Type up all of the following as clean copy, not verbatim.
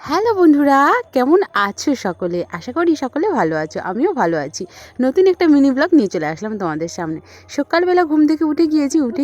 Hello বন্ধুরা, কেমন আছো সকলে? আশা করি সকলে ভালো আছো, আমিও ভালো আছি। নতুন একটা মিনি ব্লগ নিয়ে চলে আসলাম তোমাদের সামনে। সকালবেলা ঘুম থেকে উঠে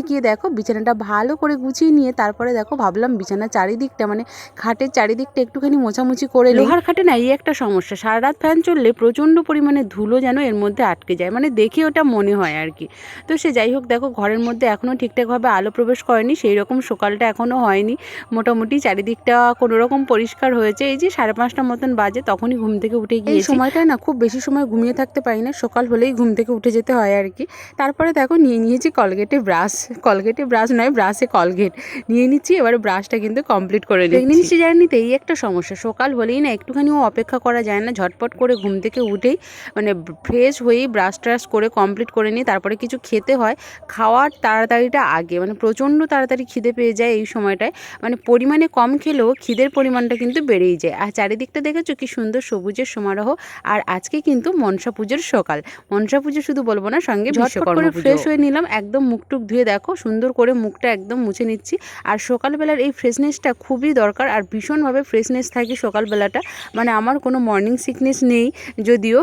গিয়ে দেখো বিছানাটা ভালো করে গুছিয়ে নিয়ে তারপরে দেখো ভাবলাম বিছানার চারিদিকটা মানে খাটের চারিদিকটা একটুখানি মোছামুছি করে নিই। লোহার খাটে না এই একটা সমস্যা, সারা রাত ফ্যান চললে প্রচণ্ড পরিমাণে ধুলো যেন এর মধ্যে আটকে যায়, মানে দেখে ওটা মনে হয় আর কি। তো সে যাই হোক, দেখো ঘরের মধ্যে এখনও ঠিকঠাকভাবে আলো প্রবেশ করেনি, সেই রকম সকালটা এখনও হয়নি। মোটামুটি চারিদিকটা কোনোরকম পরিষ্কার হয়েছে। এই যে 5:30 মতন বাজে, তখনই ঘুম থেকে উঠে গিয়েছি। এই সময়টায় না খুব বেশি সময় ঘুমিয়ে থাকতে পারি না, সকাল হলেই ঘুম থেকে উঠে যেতে হয় আর কি। তারপরে দেখো নিয়ে নিয়েছি কলগেটে ব্রাশ নয়, ব্রাশে কলগেট নিয়ে নিচ্ছি। এবারে ব্রাশটা কিন্তু কমপ্লিট করে নিচ্ছি। প্রেগনেন্সি জার্নিতে এই একটা সমস্যা, সকাল হলেই না একটুখানিও অপেক্ষা করা যায় না, ঝটপট করে ঘুম থেকে উঠেই মানে ফ্রেশ হয়েই ব্রাশ ট্রাশ করে কমপ্লিট করে নিই। তারপরে কিছু খেতে হয়, খাওয়ার তাড়াতাড়িটা আগে, মানে প্রচণ্ড তাড়াতাড়ি খিদে পেয়ে যায় এই সময়টায়। মানে পরিমাণে কম খেলেও খিদের পরিমাণটা কিন্তু বেড়েই যায়। আর চারিদিকটা দেখেছো কি সুন্দর সবুজের সমারোহ। আর আজকে কিন্তু মনসা পুজোর সকাল, মনসা পুজো শুধু বলবো না, সঙ্গে বিশ্বকর্মা পুজো। ফ্রেশ হয়ে নিলাম, একদম মুখটুক ধুয়ে দেখো সুন্দর করে মুখটা একদম মুছে নিচ্ছি। আর সকালবেলার এই ফ্রেশনেসটা খুবই দরকার, আর ভীষণভাবে ফ্রেশনেস থাকি সকালবেলাটা। মানে আমার কোনো মর্নিং সিকনেস নেই যদিও,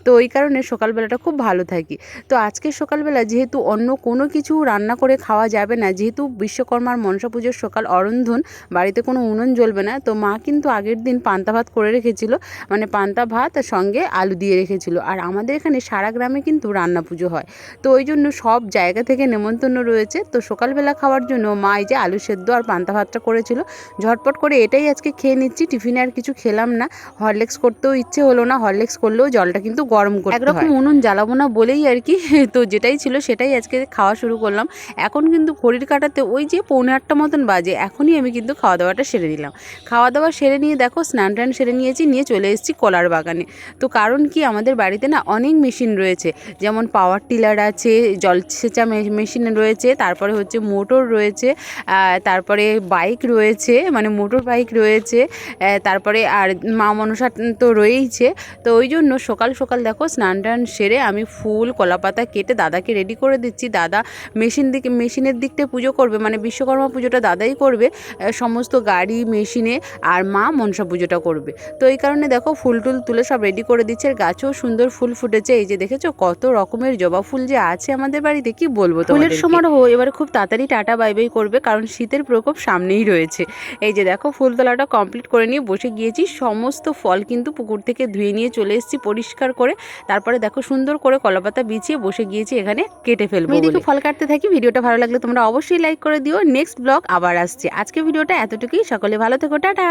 তো ওই কারণে সকালবেলাটা খুব ভালো থাকি। তো আজকের সকালবেলা যেহেতু অন্য কোনো কিছু রান্না করে খাওয়া যাবে না, যেহেতু বিশ্বকর্মার মনসা পুজোর সকাল, অরন্ধন, বাড়িতে কোনো উনুন জ্বলবে না, তো মা কিন্তু আগের দিন পান্তা ভাত করে রেখেছিল, মানে পান্তা ভাত সঙ্গে আলু দিয়ে রেখেছিল। আর আমাদের এখানে সারা গ্রামে কিন্তু রান্না পুজো হয়, তো ওই জন্য সব জায়গা থেকে নেমন্তন্ন রয়েছে। তো সকালবেলা খাওয়ার জন্য মা এই যে আলু সেদ্ধ আর পান্তা ভাতটা করেছিল, ঝটপট করে এটাই আজকে খেয়ে নিচ্ছি। টিফিনে আর কিছু খেলাম না, হরলিক্স করতেও ইচ্ছে হলো না, হরলিক্স করলেও জলটা কিন্তু গরম করতে হয়, একরকম উনুন জ্বালাবো না বলেই আর কি। তো যেটাই ছিল সেটাই আজকে খাওয়া শুরু করলাম। এখন কিন্তু ঘড়ির কাঁটাতে ওই যে 7:45 মতন বাজে, এখনই আমি কিন্তু খাওয়া দাওয়াটা সেরে দিলাম। খাওয়া দাওয়া সেরে নিয়ে দেখো স্নান টান সেরে নিয়েছি, নিয়ে চলে এসেছি কলার বাগানে। তো কারণ কি, আমাদের বাড়িতে না অনেক মেশিন রয়েছে, যেমন পাওয়ার টিলার আছে, জলসেচা মেশিন রয়েছে, তারপরে হচ্ছে মোটর রয়েছে, তারপরে বাইক রয়েছে, মানে মোটর বাইক রয়েছে, তারপরে আর মা মনসা তো রয়েইছে। তো ওই জন্য সকাল সকাল দেখো স্নান টান সেরে আমি ফুল কলাপাতা কেটে দাদাকে রেডি করে দিচ্ছি। দাদা মেশিনের দিকটা পুজো করবে, মানে বিশ্বকর্মা পুজোটা দাদাই করবে, সমস্ত গাড়ি মেশিনে, আর মা মনসা পুজোটা করবে। তো এই কারণে দেখো ফুল টুল তুলে সব রেডি করে দিচ্ছে। আর গাছেও সুন্দর ফুল ফুটেছে, এই যে দেখেছো কত রকমের জবা ফুল যে আছে আমাদের বাড়িতে, কি বলবো। ফুলের সমারোহ এবারে খুব তাড়াতাড়ি টাটা বাই বাই করবে, কারণ শীতের প্রকোপ সামনেই রয়েছে। এই যে দেখো ফুল তোলাটা কমপ্লিট করে নিয়ে বসে গিয়েছি। সমস্ত ফল কিন্তু পুকুর থেকে ধুয়ে নিয়ে চলে এসেছি পরিষ্কার করে। তারপরে দেখো সুন্দর করে কলাপাতা বিছিয়ে বসে গিয়েছি এখানে কেটে ফেলবো। এদিকে ফল কাটতে থাকি। ভিডিওটা ভালো লাগলে তোমরা অবশ্যই লাইক করে দিও। নেক্সট ব্লগ আবার আসছে। আজকে ভিডিওটা এতটুকুই, সকলে ভালো থেকো, টাটা।